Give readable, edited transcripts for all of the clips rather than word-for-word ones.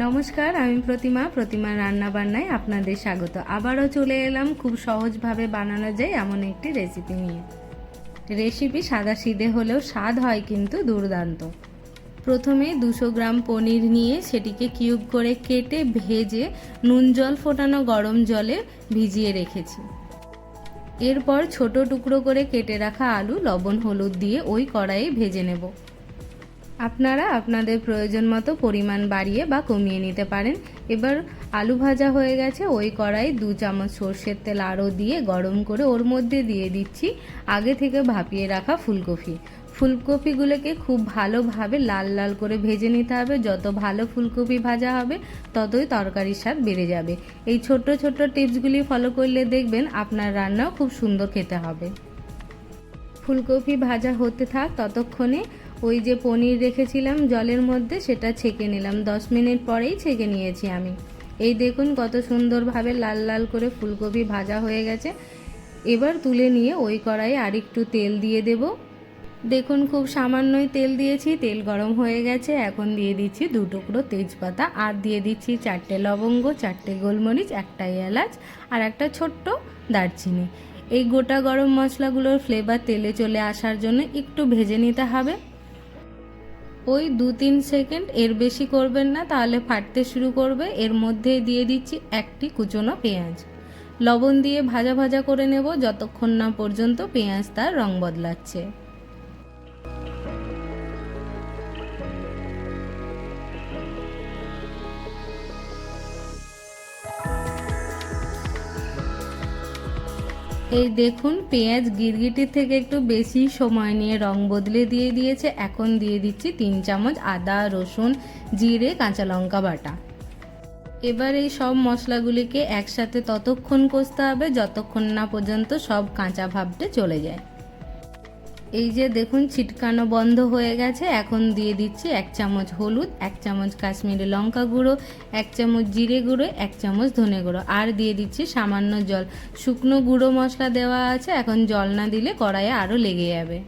নমস্কার, আমি প্রতিমা রান্নাবান্নায় আপনাদের স্বাগত। আবারও চলে এলাম খুব সহজভাবে বানানো যায় এমন একটি রেসিপি নিয়ে। রেসিপি সাদাসিধে হলেও স্বাদ হয় কিন্তু দুর্দান্ত। প্রথমে 200 গ্রাম পনির নিয়ে সেটিকে কিউব করে কেটে ভেজে নুন জল ফোটানো গরম জলে ভিজিয়ে রেখেছি। এরপর ছোট টুকরো করে কেটে রাখা আলু লবণ হলুদ দিয়ে ওই কড়াইয়ে ভেজে নেব। আপনারা আপনাদের প্রয়োজন মতো পরিমাণ বাড়িয়ে বা কমিয়ে নিতে পারেন। এবার আলু ভাজা হয়ে গেছে, ওই কড়াই 2 চামচ সর্ষের তেল আরও দিয়ে গরম করে ওর মধ্যে দিয়ে দিচ্ছি আগে থেকে ভাপিয়ে রাখা ফুলকপিগুলোকে খুব ভালোভাবে লাল লাল করে ভেজে নিতে হবে। যত ভালো ফুলকপি ভাজা হবে ততই তরকারির স্বাদ বেড়ে যাবে। এই ছোট্ট ছোট্ট টিপসগুলি ফলো করলে দেখবেন আপনার রান্নাও খুব সুন্দর খেতে হবে। ফুলকপি ভাজা হতে থাক, ততক্ষণে ওই যে পনির রেখেছিলাম জলের মধ্যে সেটা ছেঁকে নিলাম। 10 মিনিট পরেই ছেঁকে নিয়েছি আমি। এই দেখুন কত সুন্দরভাবে লাল লাল করে ফুলকপি ভাজা হয়ে গেছে। এবার তুলে নিয়ে ওই কড়াইয়ে আরেকটু তেল দিয়ে দেব। দেখুন খুব সামান্যই তেল দিয়েছি, তেল গরম হয়ে গেছে। এখন দিয়ে দিচ্ছি 2 টুকরো তেজপাতা, আর দিয়ে দিচ্ছি 4টে লবঙ্গ, 4টে গোলমরিচ, 1টা এলাচ আর একটা ছোট্ট দারচিনি। এই গোটা গরম মশলাগুলোর ফ্লেভার তেলে চলে আসার জন্য একটু ভেজে নিতে হবে। ওই 2-3 সেকেন্ড, এর বেশি করবেন না, তাহলে ফাটতে শুরু করবে। এর মধ্যে দিয়ে দিচ্ছি একটি কুচনো পেঁয়াজ। লবণ দিয়ে ভাজা ভাজা করে নেব যতক্ষণ না পর্যন্ত পেঁয়াজ তার রং বদলাচ্ছে। এই দেখুন পেঁয়াজ গিরগিটির থেকে একটু বেশি সময় নিয়ে রং বদলে দিয়ে দিয়েছে। এখন দিয়ে দিচ্ছি 3 চামচ আদা রসুন জিরে কাঁচা লঙ্কা বাটা। এবার এই সব মশলাগুলিকে একসাথে ততক্ষণ কষতে হবে যতক্ষণ না পর্যন্ত সব কাঁচা ভাবটা চলে যায়। এই যে দেখুন ছিটকানো বন্ধ হয়ে গেছে। এখন দিয়ে দিচ্ছি 1 চামচ হলুদ, 1 চামচ কাশ্মীরি লঙ্কা গুঁড়ো, 1 চামচ জিরে গুঁড়ো, 1 চামচ ধনে গুঁড়ো, আর দিয়ে দিচ্ছি সামান্য জল। শুকনো গুঁড়ো মশলা দেওয়া আছে, এখন জল না দিলে কড়াইয়ে আরও লেগে যাবে।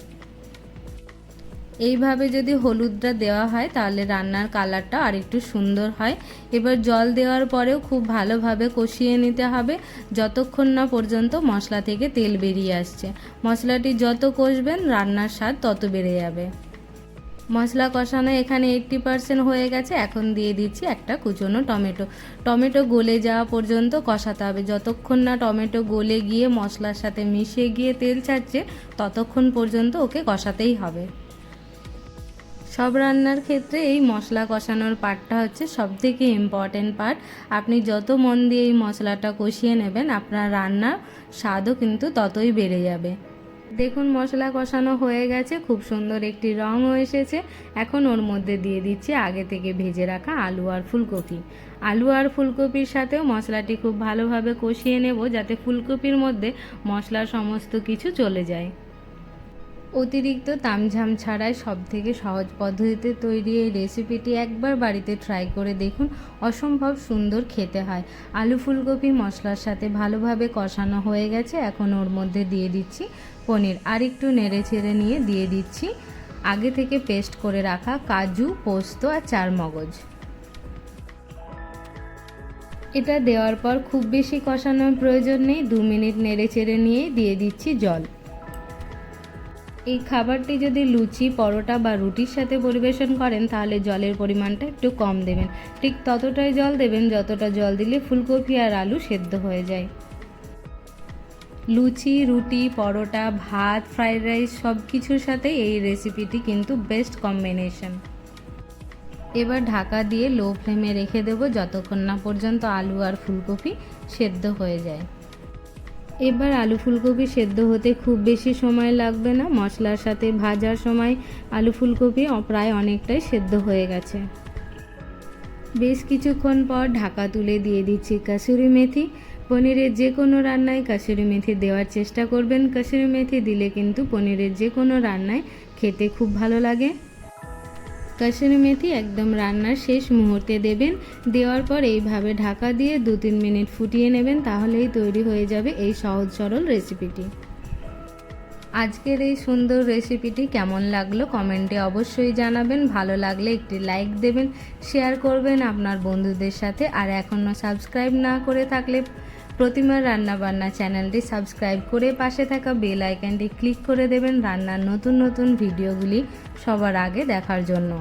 এইভাবে যদি হলুদটা দেওয়া হয় তাহলে রান্নার কালারটা আরেকটু সুন্দর হয়। এবার জল দেওয়ার পরেও খুব ভালোভাবে কষিয়ে নিতে হবে যতক্ষণ না পর্যন্ত মশলা থেকে তেল বেরিয়ে আসছে। মশলাটি যত কষবেন রান্নার স্বাদ তত বেড়ে যাবে। মশলা কষানো এখানে 80% হয়ে গেছে। এখন দিয়ে দিচ্ছি একটা কুচনো টমেটো গলে যাওয়া পর্যন্ত কষাতে হবে। যতক্ষণ না টমেটো গলে গিয়ে মশলার সাথে মিশে গিয়ে তেল ছাড়ছে ততক্ষণ পর্যন্ত ওকে কষাতেই হবে। সব রান্নার ক্ষেত্রে এই মশলা কষানোর পার্টটা হচ্ছে সবথেকে ইম্পর্টেন্ট পার্ট। আপনি যত মন দিয়ে এই মশলাটা কষিয়ে নেবেন আপনার রান্নার স্বাদও কিন্তু ততই বেড়ে যাবে। দেখুন মশলা কষানো হয়ে গেছে, খুব সুন্দর একটি রঙও এসেছে। এখন ওর মধ্যে দিয়ে দিচ্ছি আগে থেকে ভেজে রাখা আলু আর ফুলকপির সাথেও মশলাটি খুব ভালোভাবে কষিয়ে নেব যাতে ফুলকপির মধ্যে মশলার সমস্ত কিছু চলে যায়। অতিরিক্ত তামঝাম ছাড়াই সবথেকে সহজ পদ্ধতিতে তৈরি এই রেসিপিটি একবার বাড়িতে ট্রাই করে দেখুন, অসম্ভব সুন্দর খেতে হয়। আলু ফুলকপি মশলার সাথে ভালোভাবে কষানো হয়ে গেছে। এখন ওর মধ্যে দিয়ে দিচ্ছি পনির, আর একটু নেড়ে ছেড়ে নিয়ে দিয়ে দিচ্ছি আগে থেকে পেস্ট করে রাখা কাজু পোস্ত আর চারমগজ। এটা দেওয়ার পর খুব বেশি কষানোর প্রয়োজন নেই, 2 মিনিট নেড়ে চেড়ে নিয়ে দিয়ে দিচ্ছি জল। এই খাবারটি যদি লুচি পরোটা বা রুটির সাথে পরিবেশন করেন তাহলে জলের পরিমাণটা একটু কম দেবেন, ঠিক ততটাই জল দেবেন যতটা জল দিলে ফুলকপি আর আলু সেদ্ধ হয়ে যায়। লুচি রুটি পরোটা ভাত ফ্রাইড রাইস সব কিছুর সাথে এই রেসিপিটি কিন্তু বেস্ট কম্বিনেশন। এবার ঢাকা দিয়ে লো ফ্লেমে রেখে দেবো যতক্ষণ না পর্যন্ত আলু আর ফুলকপি সেদ্ধ হয়ে যায়। এবার আলু ফুলকপি সেদ্ধ হতে খুব বেশি সময় লাগবে না। মশলার সাথে ভাজার সময় আলু ফুলকপি প্রায় অনেকটাই সেদ্ধ হয়ে গেছে। বেশ কিছুক্ষণ পর ঢাকা তুলে দিয়ে দিচ্ছি কাসুরি মেথি। পনিরের যে কোনো রান্নায় কাসুরি মেথি দেওয়ার চেষ্টা করবেন। কাসুরি মেথি দিলে কিন্তু পনিরের যে কোনো রান্নায় খেতে খুব ভালো লাগে। কাসুরি মেথি একদম রান্নার শেষ মুহূর্তে দেবেন। দেওয়ার পর এইভাবে ঢাকা দিয়ে 2-3 মিনিট ফুটিয়ে নেবেন, তাহলেই তৈরি হয়ে যাবে এই সহজ সরল রেসিপিটি। আজকের এই সুন্দর রেসিপিটি কেমন লাগলো কমেন্টে অবশ্যই জানাবেন। ভালো লাগলে একটি লাইক দেবেন, শেয়ার করবেন আপনার বন্ধুদের সাথে। আর এখনও সাবস্ক্রাইব না করে থাকলে প্রতিমার রান্নাবান্না চ্যানেলটি সাবস্ক্রাইব করে পাশে থাকা বেল আইকনটি ক্লিক করে দেবেন রান্নার নতুন নতুন ভিডিওগুলি সবার আগে দেখার জন্য।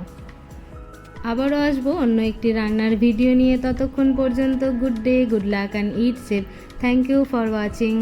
আবারও আসবো অন্য একটি রান্নার ভিডিও নিয়ে। ততক্ষণ পর্যন্ত good day, good luck and eat safe. Thank you for watching.